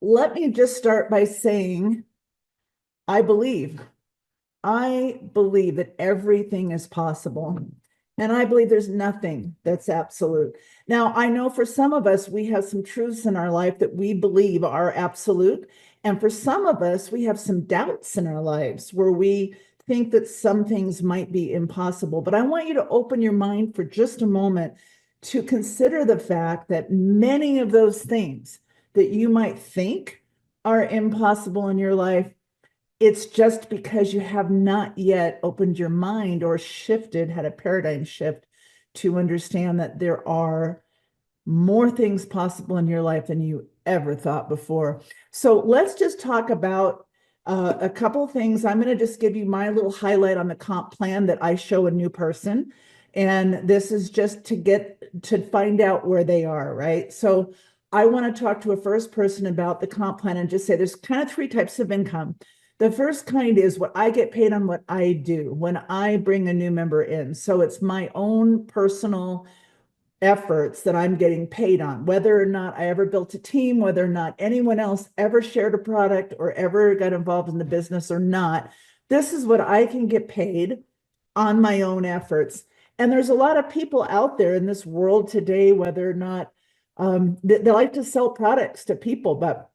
Let me just start by saying, I believe. I believe that everything is possible. And I believe there's nothing that's absolute. Now, I know for some of us, we have some truths in our life that we believe are absolute. And for some of us, we have some doubts in our lives where we think that some things might be impossible. But I want you to open your mind for just a moment to consider the fact that many of those things that you might think are impossible in your life, it's just because you have not yet opened your mind or shifted, had a paradigm shift to understand that there are more things possible in your life than you ever thought before. So let's just talk about a couple of things. I'm going to just give you my little highlight on the comp plan that I show a new person. And this is just to get to find out where they are, right? So I want to talk to a first person about the comp plan and just say there's kind of three types of income. The first kind is what I get paid on what I do when I bring a new member in. So it's my own personal efforts that I'm getting paid on, whether or not I ever built a team, whether or not anyone else ever shared a product or ever got involved in the business or not. This is what I can get paid on my own efforts. And there's a lot of people out there in this world today, whether or not they like to sell products to people, but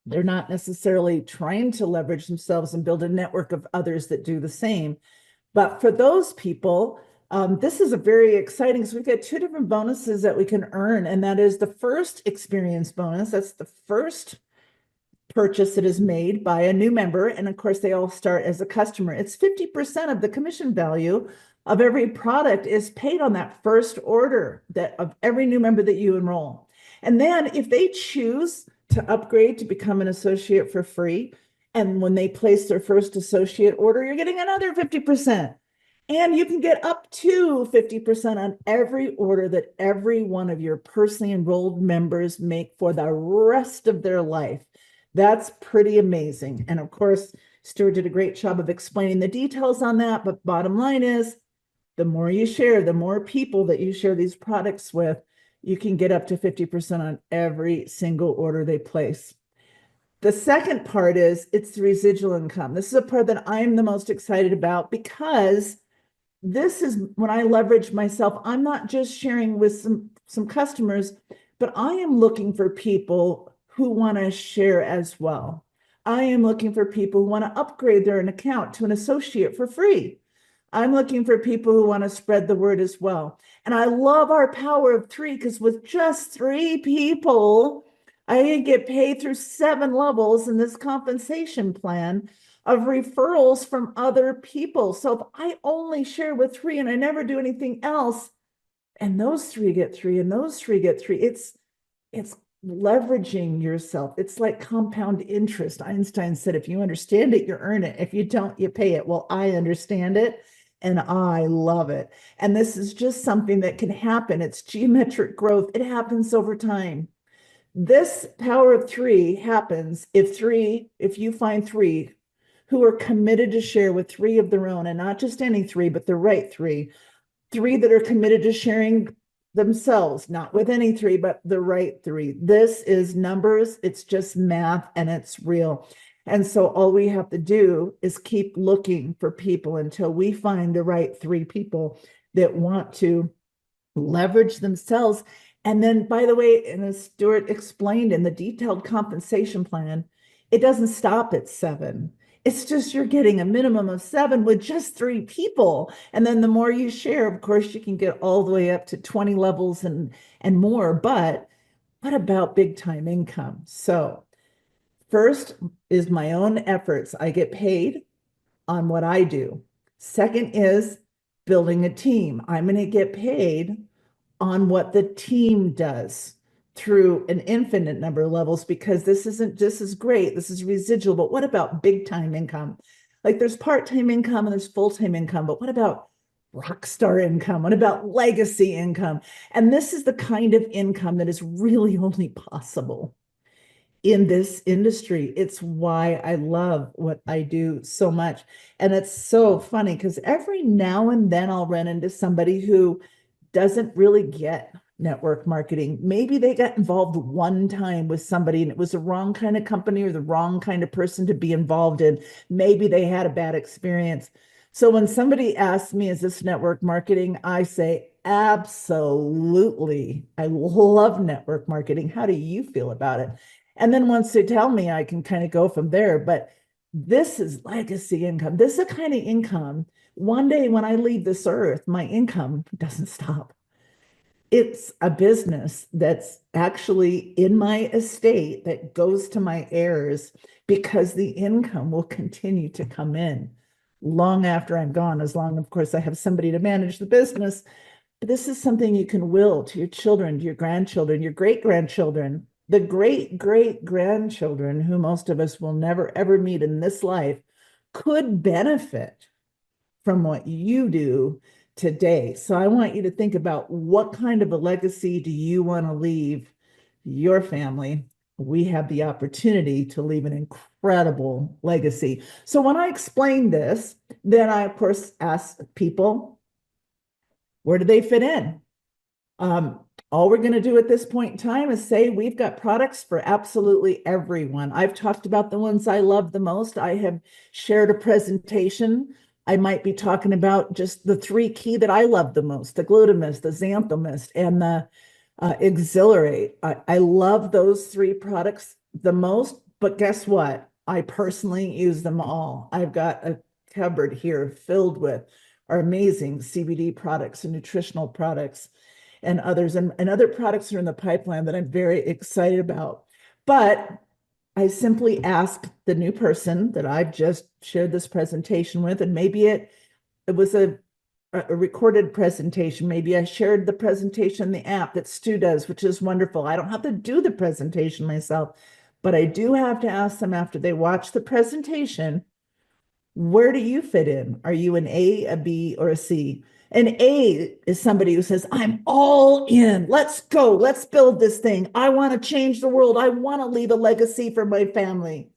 they're not necessarily trying to leverage themselves and build a network of others that do the same. But for those people, this is a very exciting. So we've got two different bonuses that we can earn, and that is the first experience bonus. That's the first purchase that is made by a new member. And of course, they all start as a customer. It's 50% of the commission value of every product is paid on that first order that of every new member that you enroll. And then if they choose to upgrade to become an associate for free, and when they place their first associate order, you're getting another 50%. And you can get up to 50% on every order that every one of your personally enrolled members make for the rest of their life. That's pretty amazing. And of course, Stuart did a great job of explaining the details on that. But bottom line is, the more you share, the more people that you share these products with, you can get up to 50% on every single order they place. The second part is it's the residual income. This is a part that I'm the most excited about because this is when I leverage myself. I'm not just sharing with some customers, but I am looking for people who want to share as well. I am looking for people who want to upgrade their account to an associate for free. I'm looking for people who want to spread the word as well. And I love our power of three because with just three people, I get paid through 7 levels in this compensation plan of referrals from other people. So if I only share with three and I never do anything else, and those three get three and those three get three, it's leveraging yourself. It's like compound interest. Einstein said, if you understand it, you earn it. If you don't, you pay it. Well, I understand it and I love it. And this is just something that can happen. It's geometric growth. It happens over time. This power of three happens if you find three who are committed to share with three of their own, and not just any three, but the right three that are committed to sharing themselves, not with any three, but the right three. This is numbers, it's just math, and it's real. And so all we have to do is keep looking for people until we find the right three people that want to leverage themselves. And then, by the way, and as Stuart explained in the detailed compensation plan, it doesn't stop at 7. It's just you're getting a minimum of 7 with just 3 people. And then the more you share, of course, you can get all the way up to 20 levels and more. But what about big time income? So first is my own efforts. I get paid on what I do. Second is building a team. I'm going to get paid on what the team does through an infinite number of levels because this is great. This is residual. But what about big time income? Like there's part-time income and there's full-time income, but what about rock star income? What about legacy income? And this is the kind of income that is really only possible in this industry. It's why I love what I do so much. And it's so funny because every now and then I'll run into somebody who doesn't really get network marketing. Maybe they got involved one time with somebody and it was the wrong kind of company or the wrong kind of person to be involved in. Maybe they had a bad experience. So when somebody asks me, is this network marketing? I say, absolutely. I love network marketing. How do you feel about it? And then once they tell me, I can kind of go from there. But this is legacy income. This is a kind of income. One day when I leave this earth, my income doesn't stop. It's a business that's actually in my estate that goes to my heirs because the income will continue to come in long after I'm gone, as long, of course, I have somebody to manage the business. But this is something you can will to your children, to your grandchildren, your great grandchildren, the great great grandchildren, who most of us will never ever meet in this life, could benefit from what you do today. So I want you to think about, what kind of a legacy do you want to leave your family? We have the opportunity to leave an incredible legacy. So when I explain this, then I, of course, ask people, where do they fit in? All we're going to do at this point in time is say we've got products for absolutely everyone. I've talked about the ones I love the most. I have shared a presentation. I might be talking about just the three key that I love the most: the Glutamist, the Xanthomist, and the Exhilarate. I love those three products the most, but guess what? I personally use them all. I've got a cupboard here filled with our amazing CBD products and nutritional products and others, and other products are in the pipeline that I'm very excited about. But I simply ask the new person that I've just shared this presentation with, and maybe it was a recorded presentation. Maybe I shared the presentation in the app that Stu does, which is wonderful. I don't have to do the presentation myself, but I do have to ask them after they watch the presentation, where do you fit in? Are you an A, a B, or a C? An A is somebody who says, I'm all in. Let's go. Let's build this thing. I want to change the world. I want to leave a legacy for my family.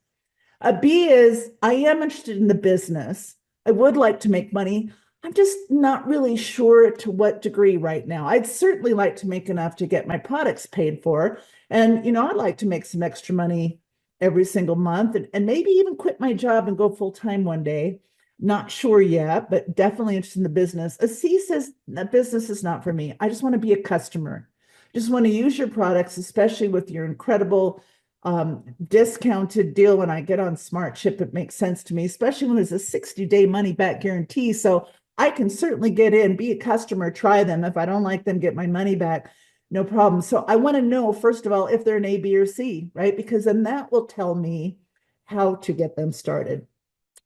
A B is, I am interested in the business. I would like to make money. I'm just not really sure to what degree right now. I'd certainly like to make enough to get my products paid for. And, I'd like to make some extra money every single month, and maybe even quit my job and go full time one day. Not sure yet, but definitely interested in the business. A C says that business is not for me. I just want to be a customer. Just want to use your products, especially with your incredible discounted deal. When I get on Smart Ship, it makes sense to me, especially when there's a 60-day money back guarantee. So I can certainly get in, be a customer, try them. If I don't like them, get my money back. No problem. So I want to know, first of all, if they're an A, B, or C, right? Because then that will tell me how to get them started.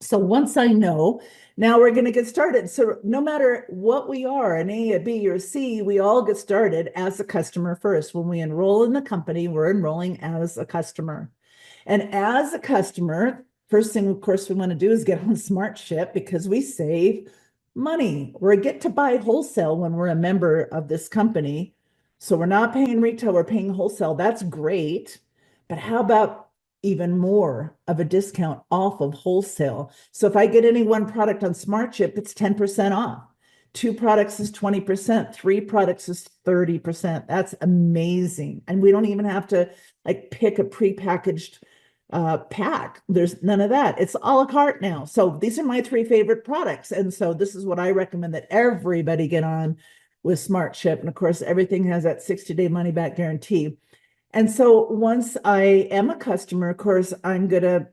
So once I know, now we're going to get started. So no matter what we are, an A, a B, or a C, we all get started as a customer first. When we enroll in the company, we're enrolling as a customer. And as a customer, first thing, of course, we want to do is get on Smart Ship, because we save money. We get to buy wholesale when we're a member of this company. So we're not paying retail, we're paying wholesale. That's great. But how about even more of a discount off of wholesale? So if I get any one product on Smart Ship, it's 10% off. Two products is 20%. Three products is 30%. That's amazing. And we don't even have to pick a prepackaged pack. There's none of that. It's a la carte now. So these are my three favorite products. And so this is what I recommend that everybody get on with Smart Ship. And of course, everything has that 60-day money back guarantee. And so once I am a customer, of course, I'm going to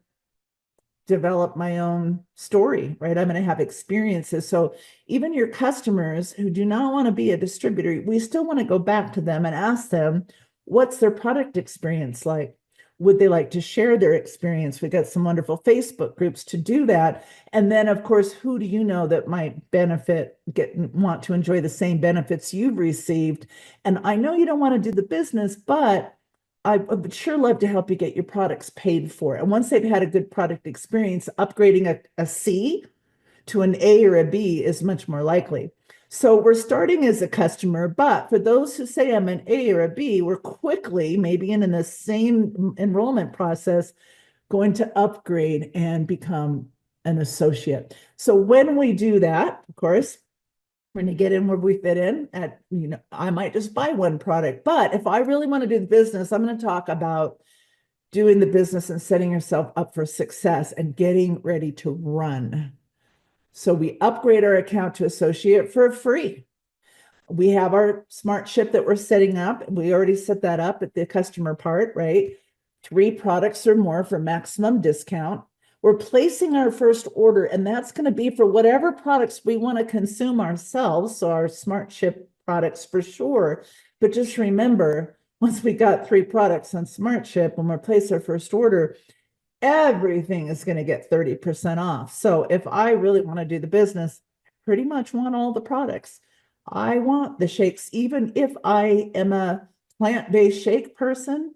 develop my own story, right? I'm going to have experiences. So even your customers who do not want to be a distributor, we still want to go back to them and ask them, what's their product experience like? Would they like to share their experience? We got some wonderful Facebook groups to do that. And then, of course, who do you know that might want to enjoy the same benefits you've received? And I know you don't want to do the business, but I would sure love to help you get your products paid for. And once they've had a good product experience, upgrading a C to an A or a B is much more likely. So we're starting as a customer, but for those who say I'm an A or a B, we're quickly, maybe in the same enrollment process, going to upgrade and become an associate. So when we do that, of course, We're going to get in where we fit in at, I might just buy one product, but if I really want to do the business, I'm going to talk about doing the business and setting yourself up for success and getting ready to run. So we upgrade our account to associate for free. We have our smart ship that we're setting up. We already set that up at the customer part, right? 3 products or more for maximum discount. We're placing our first order, and that's going to be for whatever products we want to consume ourselves. So our smart ship products for sure. But just remember, once we got 3 products on smart ship, when we place our first order, everything is going to get 30% off. So if I really want to do the business, pretty much want all the products. I want the shakes, even if I am a plant-based shake person,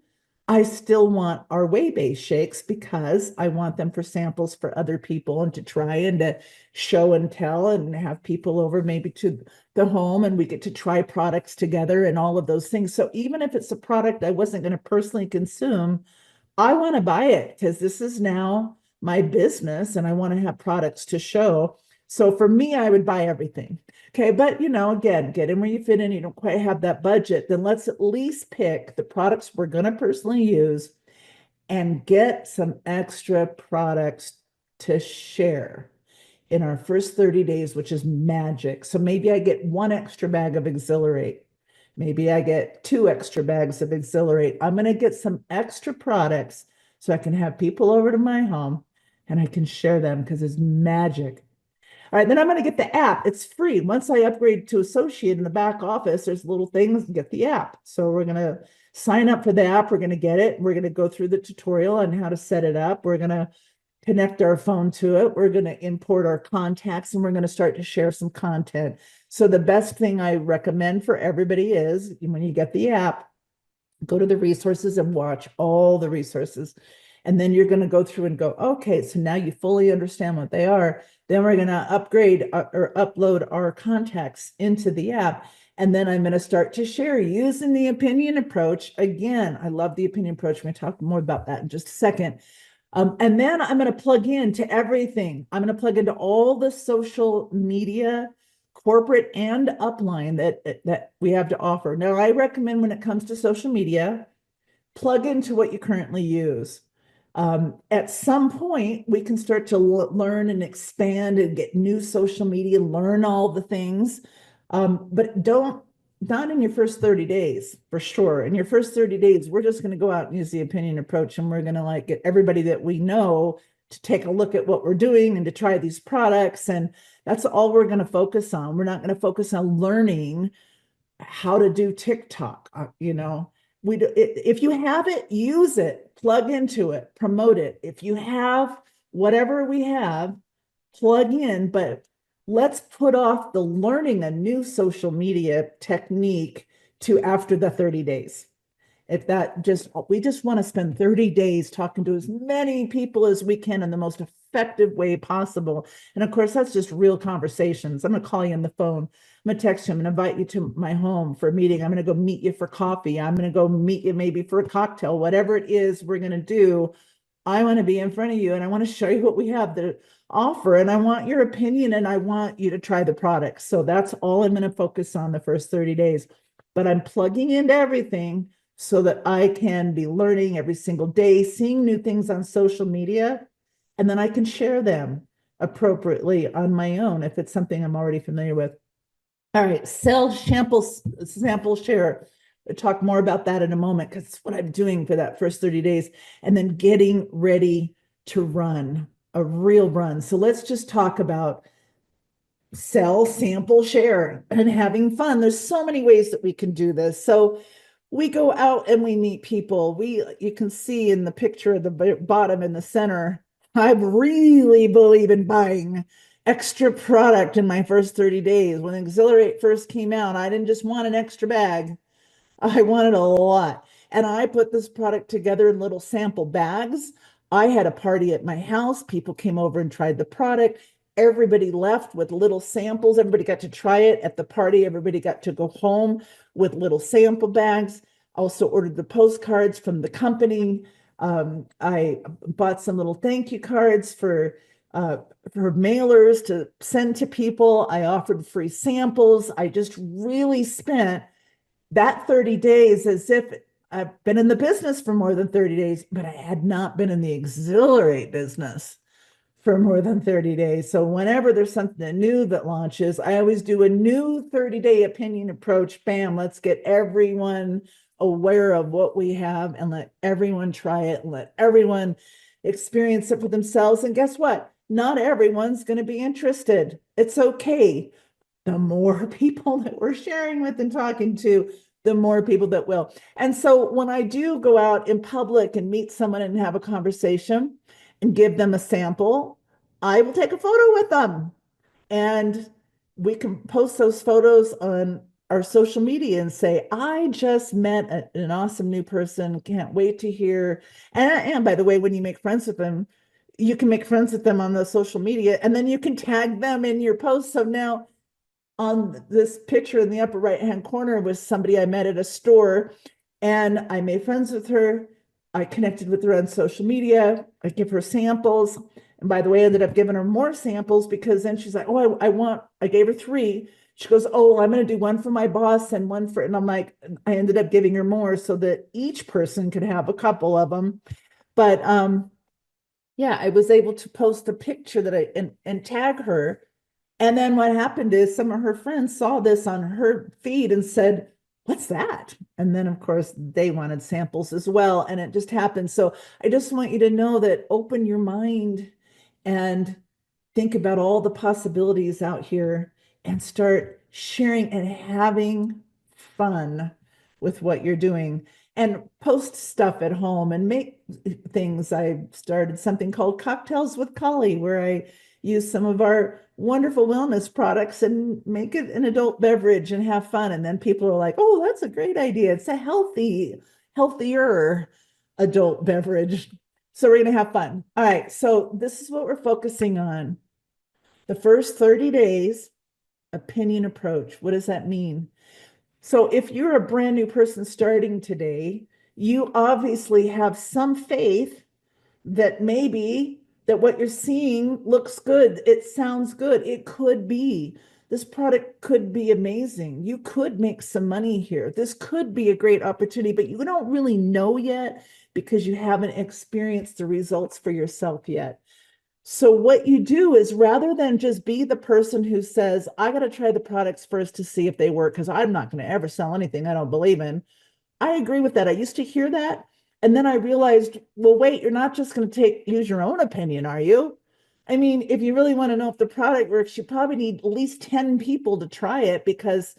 I still want our whey-based shakes because I want them for samples for other people and to try and to show and tell and have people over maybe to the home and we get to try products together and all of those things. So even if it's a product I wasn't going to personally consume, I want to buy it because this is now my business and I want to have products to show. So for me, I would buy everything. Okay. But, again, get in where you fit in. You don't quite have that budget. Then let's at least pick the products we're going to personally use and get some extra products to share in our first 30 days, which is magic. So maybe I get 1 extra bag of Exhilarate. Maybe I get 2 extra bags of Exhilarate. I'm going to get some extra products so I can have people over to my home and I can share them because it's magic. All right, then I'm going to get the app. It's free. Once I upgrade to associate in the back office, there's little things, get the app. So we're going to sign up for the app. We're going to get it. We're going to go through the tutorial on how to set it up. We're going to connect our phone to it. We're going to import our contacts and we're going to start to share some content. So the best thing I recommend for everybody is when you get the app, go to the resources and watch all the resources. And then you're going to go through and go, okay, so now you fully understand what they are. Then we're going to upgrade or upload our contacts into the app. And then I'm going to start to share using the opinion approach. Again, I love the opinion approach. We're going to talk more about that in just a second. And then I'm going to plug into everything. I'm going to plug into all the social media, corporate and upline that we have to offer. Now, I recommend when it comes to social media, plug into what you currently use. At some point, we can start to learn and expand and get new social media, learn all the things, but not in your first 30 days, for sure. In your first 30 days, we're just going to go out and use the opinion approach, and we're going to get everybody that we know to take a look at what we're doing and to try these products. And that's all we're going to focus on. We're not going to focus on learning how to do TikTok. If you have it, use it, plug into it, promote it. If you have whatever we have, plug in, but let's put off the learning a new social media technique to after the 30 days. We just want to spend 30 days talking to as many people as we can in the most effective way possible. And of course, that's just real conversations. I'm going to call you on the phone. I'm going to text you. I'm going to invite you to my home for a meeting. I'm going to go meet you for coffee. I'm going to go meet you maybe for a cocktail, whatever it is we're going to do. I want to be in front of you and I want to show you what we have to offer. And I want your opinion and I want you to try the products. So that's all I'm going to focus on the first 30 days. But I'm plugging into everything so that I can be learning every single day, seeing new things on social media, and then I can share them appropriately on my own if it's something I'm already familiar with. All right, sell sample share. We'll talk more about that in a moment because it's what I'm doing for that first 30 days, and then getting ready to run a real run. So let's just talk about sell, sample, share, and having fun. There's so many ways that we can do this. So we go out and we meet people. You can see in the picture at the bottom in the center, I really believe in buying extra product in my first 30 days. When Exhilarate first came out, I didn't just want an extra bag. I wanted a lot. And I put this product together in little sample bags. I had a party at my house. People came over and tried the product. Everybody left with little samples. Everybody got to try it at the party. Everybody got to go home with little sample bags. Also ordered the postcards from the company. I bought some little thank you cards for uh, for mailers to send to people. I offered free samples. I just really spent that 30 days as if I've been in the business for more than 30 days, but I had not been in the Exhilarate business for more than 30 days. So whenever there's something new that launches, I always do a new 30-day opinion approach. Bam, let's get everyone aware of what we have and let everyone try it and let everyone experience it for themselves. And guess what? Not everyone's going to be interested. It's okay. The more people that we're sharing with and talking to, the more people that will. And so when I do go out in public and meet someone and have a conversation and give them a sample, I will take a photo with them and we can post those photos on our social media and say, I just met an awesome new person. Can't wait to hear. And by the way, when you make friends with them, you can make friends with them on the social media and then you can tag them in your post. So now on this picture in the upper right-hand corner was somebody I met at a store and I made friends with her. I connected with her on social media. I give her samples. And by the way, I ended up giving her more samples because then she's like, oh, I gave her 3. She goes, oh, well, I'm going to do one for my boss and one for, and I'm like, I ended up giving her more so that each person could have a couple of them. But yeah, I was able to post a picture that and tag her. And then what happened is some of her friends saw this on her feed and said, what's that? And then, of course, they wanted samples as well. And it just happened. So I just want you to know that open your mind and think about all the possibilities out here and start sharing and having fun with what you're doing and post stuff at home and make things. I started something called Cocktails with Colli, where I use some of our wonderful wellness products and make it an adult beverage and have fun. And then people are like, oh, that's a great idea. It's a healthier adult beverage. So we're going to have fun. All right. So this is what we're focusing on. The first 30 days, opinion approach. What does that mean? So if you're a brand new person starting today, you obviously have some faith that maybe that what you're seeing looks good. It sounds good. It could be. This product could be amazing. You could make some money here. This could be a great opportunity, but you don't really know yet because you haven't experienced the results for yourself yet. So what you do is rather than just be the person who says, I got to try the products first to see if they work, because I'm not going to ever sell anything I don't believe in. I agree with that. I used to hear that. And then I realized, well, wait, you're not just going to use your own opinion, are you? I mean, if you really want to know if the product works, you probably need at least 10 people to try it because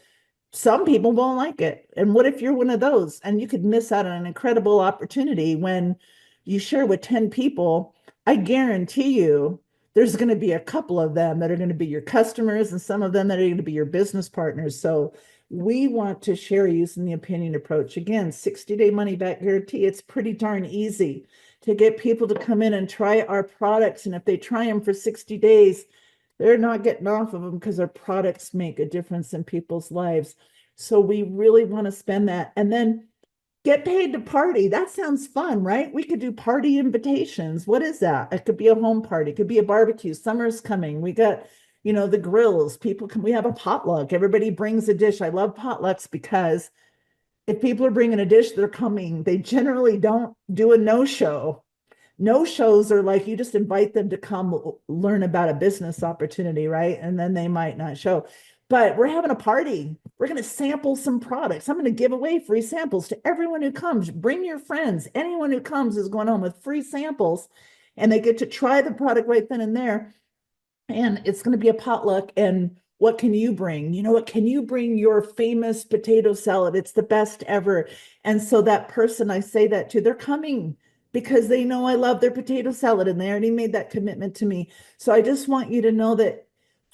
some people won't like it. And what if you're one of those? And you could miss out on an incredible opportunity when you share with 10 people. I guarantee you there's going to be a couple of them that are going to be your customers and some of them that are going to be your business partners. So we want to share using the opinion approach. Again, 60-day money back guarantee. It's pretty darn easy to get people to come in and try our products. And if they try them for 60 days, they're not getting off of them because our products make a difference in people's lives. So we really want to spend that. And then get paid to party. That sounds fun, right? We could do party invitations. What is that? It could be a home party. It could be a barbecue. Summer's coming. We got, the grills. We have a potluck. Everybody brings a dish. I love potlucks because if people are bringing a dish, they're coming. They generally don't do a no-show. No shows are like you just invite them to come learn about a business opportunity, right? And then they might not show. But we're having a party. We're going to sample some products. I'm going to give away free samples to everyone who comes. Bring your friends. Anyone who comes is going home with free samples and they get to try the product right then and there. And it's going to be a potluck. And what can you bring? What can you bring? Your famous potato salad. It's the best ever. And so that person I say that to, they're coming because they know I love their potato salad and they already made that commitment to me. So I just want you to know that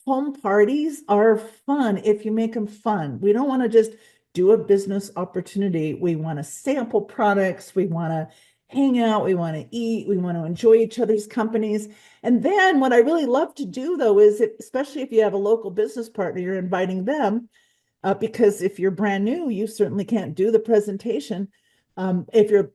home parties are fun if you make them fun. We don't want to just do a business opportunity. We want to sample products. We want to hang out. We want to eat. We want to enjoy each other's companies. And then what I really love to do, though, is especially if you have a local business partner, you're inviting them because if you're brand new, you certainly can't do the presentation. If your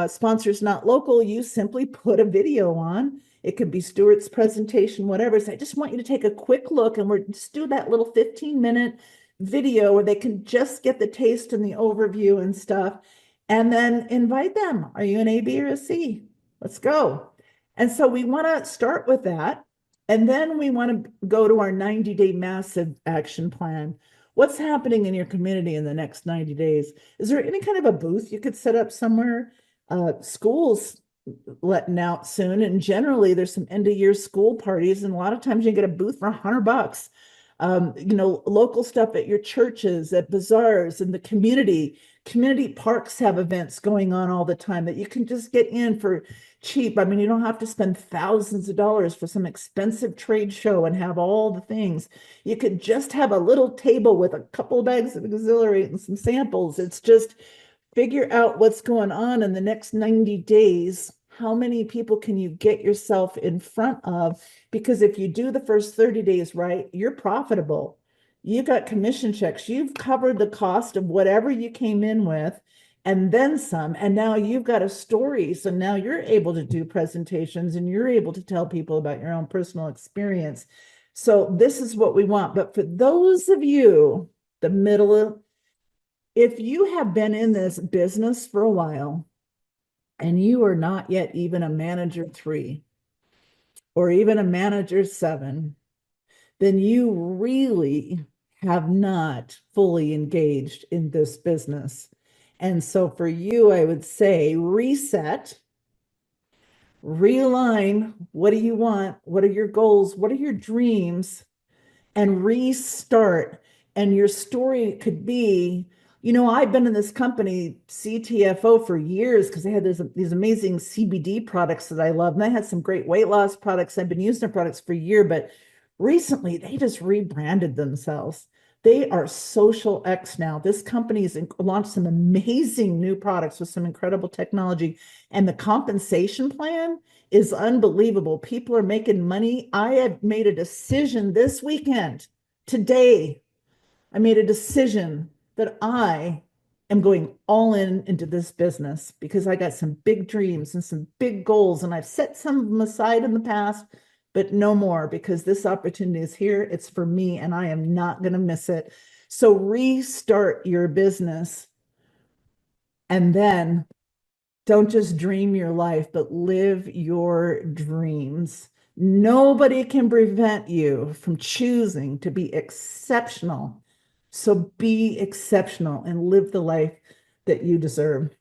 sponsor's not local, you simply put a video on. It could be Stuart's presentation, whatever. So I just want you to take a quick look, and we're just do that little 15-minute video where they can just get the taste and the overview and stuff, and then invite them. Are you an A, B, or a C? Let's go. And so we want to start with that. And then we want to go to our 90-day massive action plan. What's happening in your community in the next 90 days? Is there any kind of a booth you could set up somewhere? Schools letting out soon, and generally there's some end of year school parties, and a lot of times you get a booth for $100. Local stuff at your churches, at bazaars, in the community. Community parks have events going on all the time that you can just get in for cheap. I mean, you don't have to spend thousands of dollars for some expensive trade show and have all the things. You could just have a little table with a couple of bags of Exhilarate and some samples. It's just figure out what's going on in the next 90 days. How many people can you get yourself in front of? Because if you do the first 30 days right, you're profitable. You've got commission checks. You've covered the cost of whatever you came in with and then some. And now you've got a story. So now you're able to do presentations and you're able to tell people about your own personal experience. So this is what we want. But for those of you, if you have been in this business for a while and you are not yet even a manager 3 or even a manager 7, then you really have not fully engaged in this business. And so for you, I would say reset, realign. What do you want? What are your goals? What are your dreams? And restart. And your story could be, I've been in this company, CTFO, for years because they had these amazing CBD products that I love. And they had some great weight loss products. I've been using their products for a year, but recently they just rebranded themselves. They are xosialX now. This company has launched some amazing new products with some incredible technology. And the compensation plan is unbelievable. People are making money. I have made a decision this weekend, today, I made a decision that I am going all in into this business because I got some big dreams and some big goals, and I've set some of them aside in the past, but no more because this opportunity is here. It's for me, and I am not going to miss it. So restart your business, and then don't just dream your life, but live your dreams. Nobody can prevent you from choosing to be exceptional. So be exceptional and live the life that you deserve.